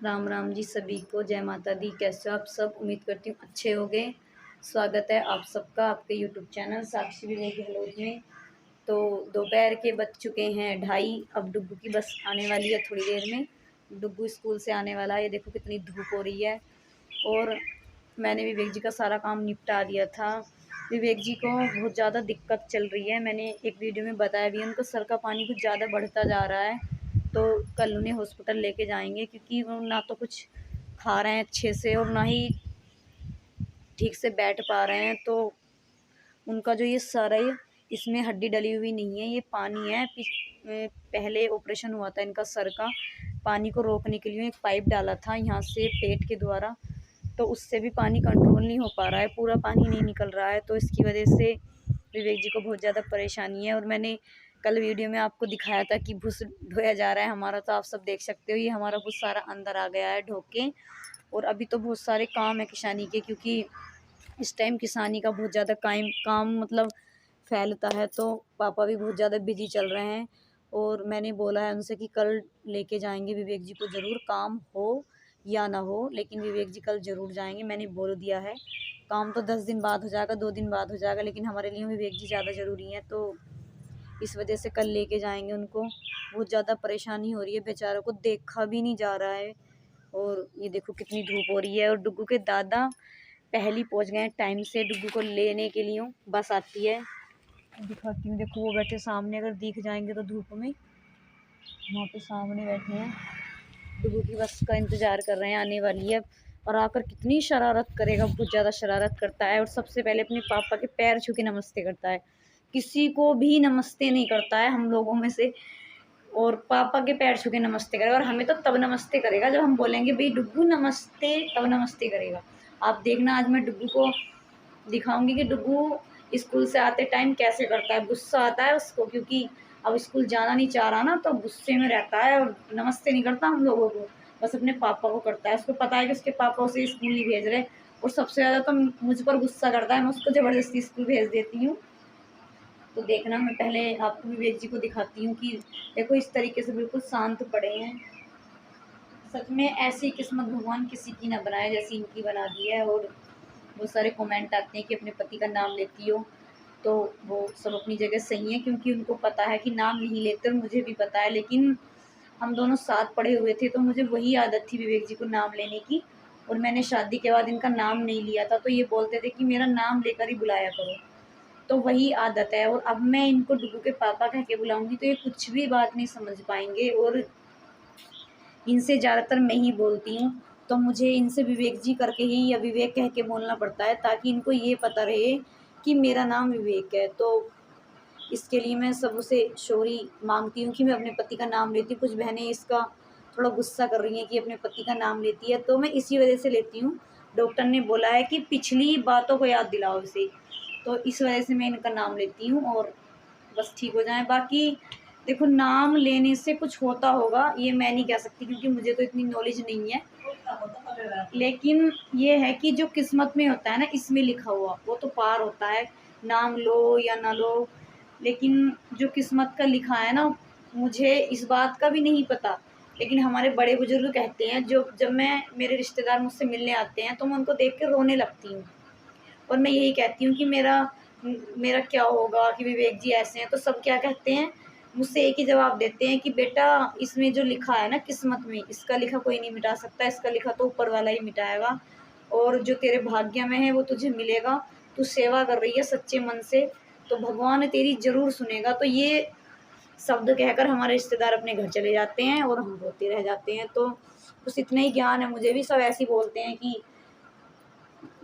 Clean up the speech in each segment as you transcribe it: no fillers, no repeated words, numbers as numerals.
राम राम जी सभी को, जय माता दी। कैसे हो आप सब? उम्मीद करती हूँ अच्छे होंगे। स्वागत है आप सबका आपके यूट्यूब चैनल साक्षी विवेक गहलोत में। तो दोपहर के बज चुके हैं 2:30। अब डुग्गू की बस आने वाली है थोड़ी देर में। डुग्गू स्कूल से आने वाला है। ये देखो कितनी धूप हो रही है। और मैंने विवेक जी का सारा काम निपटा दिया था। विवेक जी को बहुत ज़्यादा दिक्कत चल रही है। मैंने एक वीडियो में बताया भी, उनको सर का पानी कुछ ज़्यादा बढ़ता जा रहा है। तो कल उन्हें हॉस्पिटल लेके जाएंगे, क्योंकि वो ना तो कुछ खा रहे हैं अच्छे से और ना ही ठीक से बैठ पा रहे हैं। तो उनका जो ये सर है, इसमें हड्डी डली हुई नहीं है, ये पानी है। पहले ऑपरेशन हुआ था इनका सर का। पानी को रोकने के लिए एक पाइप डाला था यहाँ से पेट के द्वारा, तो उससे भी पानी कंट्रोल नहीं हो पा रहा है, पूरा पानी नहीं निकल रहा है। तो इसकी वजह से विवेक जी को बहुत ज़्यादा परेशानी है। और मैंने कल वीडियो में आपको दिखाया था कि भूस ढोया जा रहा है हमारा, तो आप सब देख सकते हो ये हमारा भूस सारा अंदर आ गया है ढो के। और अभी तो बहुत सारे काम है किसानी के, क्योंकि इस टाइम किसानी का बहुत ज़्यादा काम मतलब फैलता है। तो पापा भी बहुत ज़्यादा बिजी चल रहे हैं। और मैंने बोला है उनसे कि कल लेके जाएंगे विवेक जी को, ज़रूर काम हो या ना हो, लेकिन विवेक जी कल ज़रूर जाएंगे, मैंने बोल दिया है। काम तो 10 दिन बाद हो जाएगा, 2 दिन बाद हो जाएगा, लेकिन हमारे लिए विवेक जी ज़्यादा ज़रूरी हैं। तो इस वजह से कल लेके जाएंगे उनको। बहुत ज़्यादा परेशानी हो रही है, बेचारों को देखा भी नहीं जा रहा है। और ये देखो कितनी धूप हो रही है। और डुग्गू के दादा पहले ही पहुँच गए हैं टाइम से डुग्गू को लेने के लिए। बस आती है, दिखाती हूँ। देखो वो बैठे सामने, अगर दिख जाएंगे तो धूप में, वहाँ पे सामने बैठे हैं। डुग्गू की बस का इंतज़ार कर रहे हैं, आने वाली है। और आकर कितनी शरारत करेगा, बहुत ज़्यादा शरारत करता है। और सबसे पहले अपने पापा के पैर छू के नमस्ते करता है। किसी को भी नमस्ते नहीं करता है हम लोगों में से, और पापा के पैर छू के नमस्ते करेगा। और हमें तो तब नमस्ते करेगा जब हम बोलेंगे भाई डुग्गू नमस्ते, तब नमस्ते करेगा। आप देखना, आज मैं डुग्गू को दिखाऊंगी कि डुग्गू स्कूल से आते टाइम कैसे करता है। गुस्सा आता है उसको, क्योंकि अब स्कूल जाना नहीं चाह रहा ना, तो गुस्से में रहता है और नमस्ते नहीं करता हम लोगों को, बस अपने पापा को करता है। उसको पता है कि उसके पापा उसे स्कूल नहीं भेज रहे। और सबसे ज़्यादा तो मुझ पर गुस्सा करता है, मैं उसको ज़बरदस्ती स्कूल भेज देती हूँ। तो देखना, मैं पहले आपको विवेक जी को दिखाती हूँ कि देखो इस तरीके से बिल्कुल शांत पड़े हैं। सच में ऐसी किस्मत भगवान किसी की ना बनाए जैसी इनकी बना दी है। और बहुत सारे कमेंट आते हैं कि अपने पति का नाम लेती हो, तो वो सब अपनी जगह सही है, क्योंकि उनको पता है कि नाम नहीं लेते, और मुझे भी पता है। लेकिन हम दोनों साथ पढ़े हुए थे, तो मुझे वही आदत थी विवेक जी को नाम लेने की। और मैंने शादी के बाद इनका नाम नहीं लिया था, तो ये बोलते थे कि मेरा नाम लेकर ही बुलाया करो, तो वही आदत है। और अब मैं इनको डुगू के पापा कह के बुलाऊंगी तो ये कुछ भी बात नहीं समझ पाएंगे। और इनसे ज़्यादातर मैं ही बोलती हूँ, तो मुझे इनसे विवेक जी करके ही या विवेक कह के बोलना पड़ता है, ताकि इनको ये पता रहे कि मेरा नाम विवेक है। तो इसके लिए मैं सबसे सॉरी मांगती हूँ कि मैं अपने पति का नाम लेती हूँ। कुछ बहनें इसका थोड़ा गुस्सा कर रही हैं कि अपने पति का नाम लेती है, तो मैं इसी वजह से लेती हूँ। डॉक्टर ने बोला है कि पिछली बातों को याद दिलाओ इसे, तो इस वजह से मैं इनका नाम लेती हूँ, और बस ठीक हो जाए। बाकी देखो, नाम लेने से कुछ होता होगा ये मैं नहीं कह सकती, क्योंकि मुझे तो इतनी नॉलेज नहीं है। लेकिन ये है कि जो किस्मत में होता है ना, इसमें लिखा हुआ वो तो पार होता है, नाम लो या ना लो। लेकिन जो किस्मत का लिखा है ना, मुझे इस बात का भी नहीं पता। लेकिन हमारे बड़े बुजुर्ग कहते हैं, जो जब मैं मेरे रिश्तेदार मुझसे मिलने आते हैं तो मैं उनको देख के रोने लगती हूँ। और मैं यही कहती हूँ कि मेरा मेरा क्या होगा कि विवेक जी ऐसे हैं। तो सब क्या कहते हैं, मुझसे एक ही जवाब देते हैं कि बेटा इसमें जो लिखा है ना किस्मत में, इसका लिखा कोई नहीं मिटा सकता, इसका लिखा तो ऊपर वाला ही मिटाएगा। और जो तेरे भाग्य में है वो तुझे मिलेगा। तू सेवा कर रही है सच्चे मन से, तो भगवान तेरी जरूर सुनेगा। तो ये शब्द कहकर हमारे रिश्तेदार अपने घर चले जाते हैं और हम रोते रह जाते हैं। तो बस इतना ही ज्ञान है मुझे भी। सब ऐसे ही बोलते हैं कि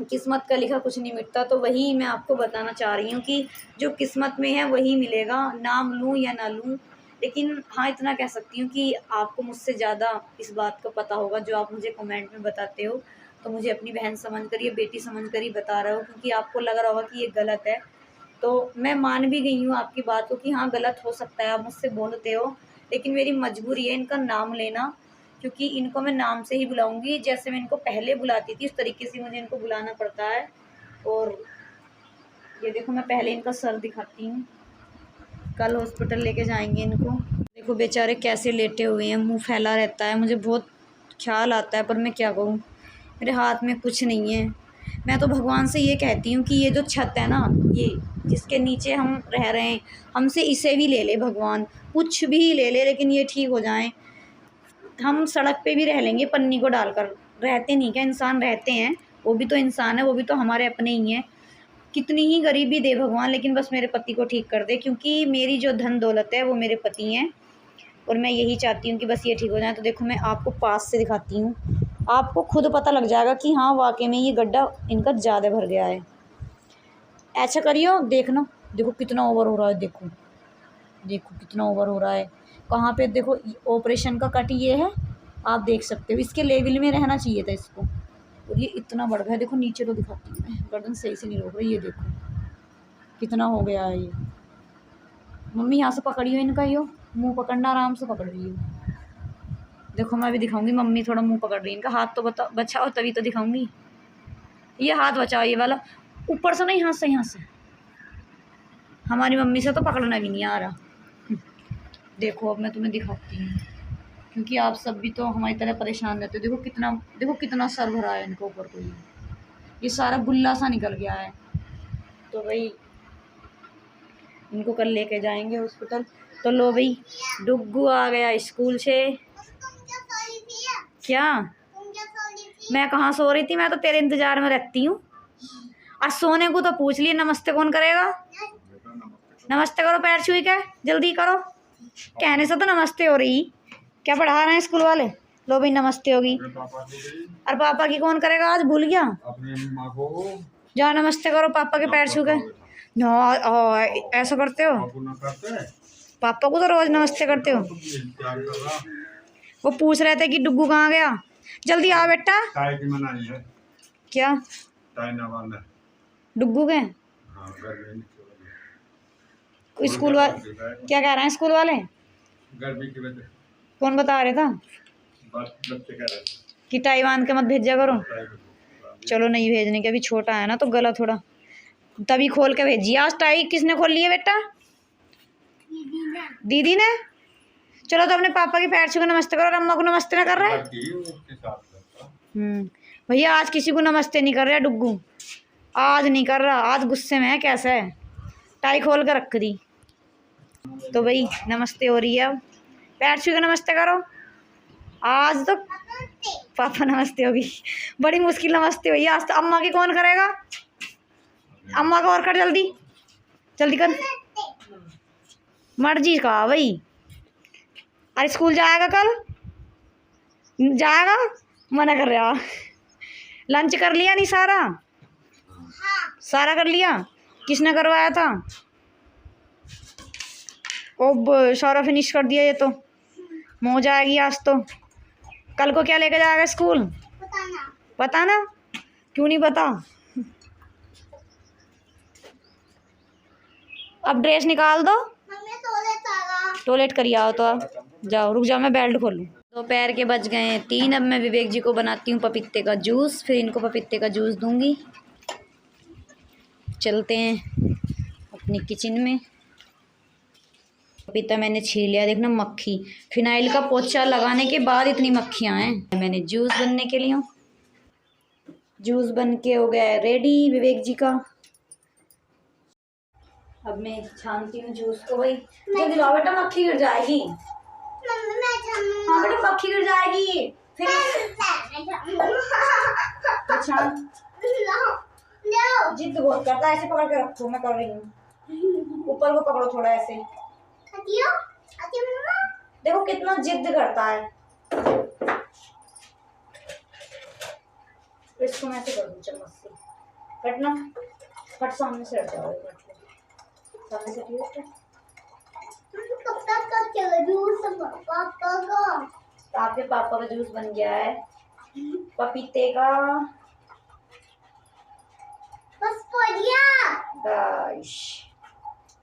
किस्मत का लिखा कुछ नहीं मिटता, तो वही मैं आपको बताना चाह रही हूँ कि जो किस्मत में है वही मिलेगा, नाम लूँ या ना लूँ। लेकिन हाँ, इतना कह सकती हूँ कि आपको मुझसे ज़्यादा इस बात का पता होगा, जो आप मुझे कमेंट में बताते हो। तो मुझे अपनी बहन समझ कर, ये बेटी समझ कर ही बता रहे हो, क्योंकि आपको लग रहा होगा कि ये गलत है। तो मैं मान भी गई हूँ आपकी बात को कि हाँ गलत हो सकता है, आप मुझसे बोलते हो, लेकिन मेरी मजबूरी है इनका नाम लेना, क्योंकि इनको मैं नाम से ही बुलाऊंगी। जैसे मैं इनको पहले बुलाती थी उस तरीके से मुझे इनको बुलाना पड़ता है। और ये देखो, मैं पहले इनका सर दिखाती हूँ, कल हॉस्पिटल लेके जाएंगे इनको। देखो बेचारे कैसे लेटे हुए हैं, मुंह फैला रहता है। मुझे बहुत ख्याल आता है, पर मैं क्या करूँ, मेरे हाथ में कुछ नहीं है। मैं तो भगवान से ये कहती हूँ कि ये जो छत है ना, ये जिसके नीचे हम रह रहे हैं, हमसे इसे भी ले ले भगवान, कुछ भी ले ले, लेकिन ये ठीक हो जाए। हम सड़क पे भी रह लेंगे पन्नी को डालकर, रहते नहीं क्या इंसान, रहते हैं, वो भी तो इंसान है, वो भी तो हमारे अपने ही हैं। कितनी ही गरीबी दे भगवान, लेकिन बस मेरे पति को ठीक कर दे, क्योंकि मेरी जो धन दौलत है वो मेरे पति हैं, और मैं यही चाहती हूँ कि बस ये ठीक हो जाए। तो देखो मैं आपको पास से दिखाती हूँ, आपको खुद पता लग जाएगा कि हाँ वाकई में ये गड्ढा इनका ज़्यादा भर गया है। ऐसा करियो, देखना, देखो कितना ओवर हो रहा है, देखो देखो कितना ओवर हो रहा है। कहाँ पे देखो, ऑपरेशन का कट ये है, आप देख सकते हो, इसके लेवल में रहना चाहिए था इसको, और ये इतना बढ़ गया है। देखो नीचे तो दिखाती हूँ मैं, गर्दन सही से नहीं रोक रही, ये देखो कितना हो गया है ये। मम्मी यहाँ से पकड़ियो इनका, यो मुंह पकड़ना, आराम से पकड़ रही हो। देखो मैं भी दिखाऊंगी, मम्मी थोड़ा मुंह पकड़ रही है, इनका हाथ तो बचाओ तभी तो दिखाऊंगी। ये हाथ बचाओ, ये वाला ऊपर से नहीं, हाथ से, यहाँ से। हमारी मम्मी से तो पकड़ना भी नहीं आ रहा। देखो अब मैं तुम्हें दिखाती हूँ, क्योंकि आप सब भी तो हमारी तरह परेशान रहते हो। देखो कितना सर भरा है इनके ऊपर, को ये सारा गुल्ला सा निकल गया है। तो भाई इनको कल लेके जाएंगे हॉस्पिटल। तो लो भाई, डुग्गू आ गया स्कूल से। क्या? मैं कहाँ सो रही थी, मैं तो तेरे इंतजार में रहती हूँ। आज सोने को तो पूछ लिए, नमस्ते कौन करेगा? नमस्ते करो, पैर छुई के जल्दी करो, कहने से तो नमस्ते हो रही। क्या पढ़ा रहे हैं स्कूल वाले? लो भाई नमस्ते होगी। और पापा की कौन करेगा आज, भूल गया? जाओ नमस्ते करो, पापा के पैर छू के। ऐसा करते हो? पापा को तो रोज नमस्ते करते हो। वो पूछ रहे थे कि डुग्गू कहाँ गया, जल्दी आओ बेटा। क्या डुग्गू के स्कूल वाले क्या कह रहे हैं? स्कूल वाले कौन बता रहे था कि टाई बांध के मत भेजा करो? चलो नहीं भेजने के, अभी छोटा है ना तो गला थोड़ा, तभी खोल के भेजिए। आज टाई किसने खोल ली है बेटा? दीदी ने। चलो तो अपने पापा के पैर छू के नमस्ते करो, और अम्मा को नमस्ते ना कर रहे? भैया आज किसी को नमस्ते नहीं कर रहा डुग्गू, आज नहीं कर रहा, आज गुस्से में है। कैसा है, टाई खोल कर रख दी। तो भाई नमस्ते हो रही है, अब पैर छू के नमस्ते करो। आज तो पापा नमस्ते होगी, बड़ी मुश्किल नमस्ते हुई आज तो। अम्मा की कौन करेगा? अम्मा को और कर, जल्दी जल्दी कर, मर्जी का भाई। अरे स्कूल जाएगा कल? जाएगा? मना कर रहा। लंच कर लिया नहीं सारा? सारा कर लिया। किसने करवाया था? अब सारा फिनिश कर दिया, ये तो मौज आएगी आज तो। कल को क्या लेके जाएगा स्कूल? पता ना, क्यों नहीं पता? अब ड्रेस निकाल दो, टॉयलेट करिए आओ तो आप जाओ। रुक जाओ मैं बेल्ट खोलूँ। दोपहर के बज गए हैं 3। अब मैं विवेक जी को बनाती हूँ पपीते का जूस, फिर इनको पपीते का जूस दूंगी। चलते हैं अपनी किचन में। पपीता मैंने छील लिया, देखना मक्खी, फिनाइल का पोछा लगाने के बाद इतनी मक्खियाँ हैं। मैंने जूस बनने के लिए, जूस बन के हो गया है रेडी विवेक जी का। अब मैं छानती हूँ जूस को। भाई जल्दी लाओ बेटा, मक्खी गिर जाएगी। हाँ बेटा मक्खी गिर जाएगी। फिर छान, जिद बहुत करता है, ऐसे पकड़ के रखो, मैं कर रही हूँ। ऊपर को पकड़ो थोड़ा ऐसे, देखो कितना जिद करता है। इसको मैं ऐसे कर दूँ चम्मच से, कटना फट, सामने से हट जाओ, सामने से आपके पापा का जूस बन गया है पपीते का।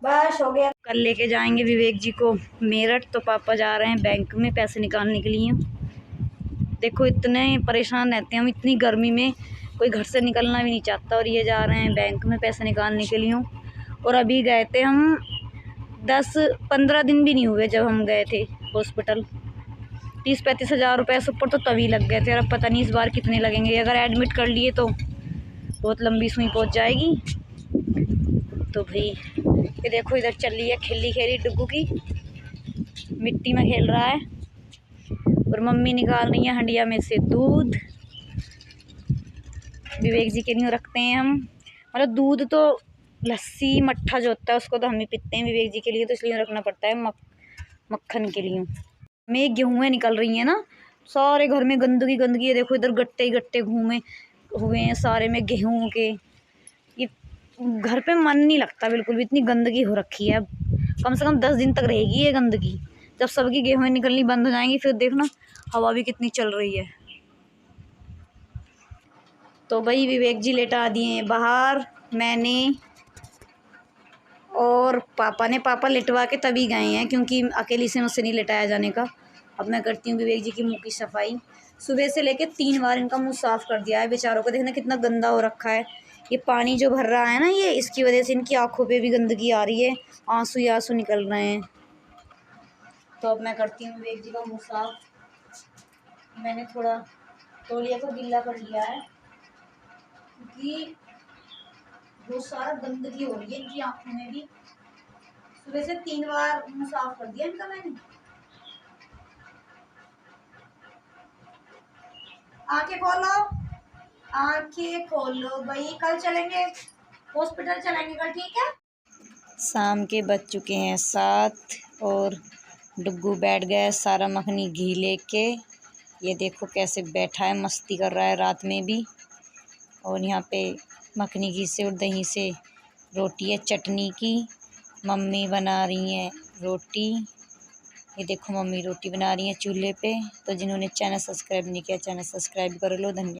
बस हो गया। कल लेके जाएंगे विवेक जी को मेरठ, तो पापा जा रहे हैं बैंक में पैसे निकालने के लिए। देखो इतने परेशान रहते हैं हम, इतनी गर्मी में कोई घर से निकलना भी नहीं चाहता, और ये जा रहे हैं बैंक में पैसे निकालने के लिए। और अभी गए थे हम, 10-15 दिन भी नहीं हुए जब हम गए थे हॉस्पिटल। 30-35 हज़ार रुपये से ऊपर तो तभी लग गए थे, और अब पता नहीं इस बार कितने लगेंगे। अगर एडमिट कर लिए तो बहुत लंबी सुई पहुंच जाएगी। तो भाई ये देखो इधर चल रही है खिल्ली खेली डुग्गू की, मिट्टी में खेल रहा है, और मम्मी निकाल रही है हंडिया में से दूध। विवेक जी के लिए रखते हैं हम, मतलब दूध तो लस्सी मट्ठा जो होता है उसको तो हम ही पीते हैं, विवेक जी के लिए तो इसलिए रखना पड़ता है मक्खन के लिए। में गेहूँ निकल रही हैं ना, सारे घर में गंदगी गंदगी है। देखो इधर गट्टे ही गट्टे घूमे हुए हैं सारे में गेहूँ के। ये घर पे मन नहीं लगता बिल्कुल भी, इतनी गंदगी हो रखी है। अब कम से कम 10 दिन तक रहेगी ये गंदगी। जब सबकी गेहूँ निकलनी बंद हो जाएंगी फिर देखना हवा भी कितनी चल रही है। तो भाई विवेक जी लेटा दिए हैं बाहर, मैंने और पापा ने। पापा लिटवा के तभी गए हैं क्योंकि अकेली से मुझसे नहीं लिटाया जाने का। अब मैं करती हूँ विवेक जी की मुंह की सफाई। सुबह से लेके 3 बार इनका मुंह साफ़ कर दिया है बेचारों को। देखना कितना गंदा हो रखा है। ये पानी जो भर रहा है ना, ये इसकी वजह से इनकी आँखों पे भी गंदगी आ रही है, आंसू ही आंसू निकल रहे हैं। तो अब मैं करती हूँ विवेक जी का मुँह साफ़। मैंने थोड़ा तौलिया को गीला कर लिया है क्योंकि बहुत सारा गंदगी हो रही है इनकी आँखों में भी। सुबह से 3 बार मुँह साफ कर दिया इनका मैंने। आंखें खोलो, आंखें खोलो भाई, कल चलेंगे हॉस्पिटल, चलेंगे कल, ठीक है। शाम के बज चुके हैं 7 और डुग्गू बैठ गया है सारा मखनी घी लेके। ये देखो कैसे बैठा है, मस्ती कर रहा है रात में भी। और यहाँ पे मखनी घी से और दही से रोटी है चटनी की। मम्मी बना रही हैं रोटी, ये देखो मम्मी रोटी बना रही हैं चूल्हे पे। तो जिन्होंने चैनल सब्सक्राइब नहीं किया चैनल सब्सक्राइब कर लो। धन्यवाद।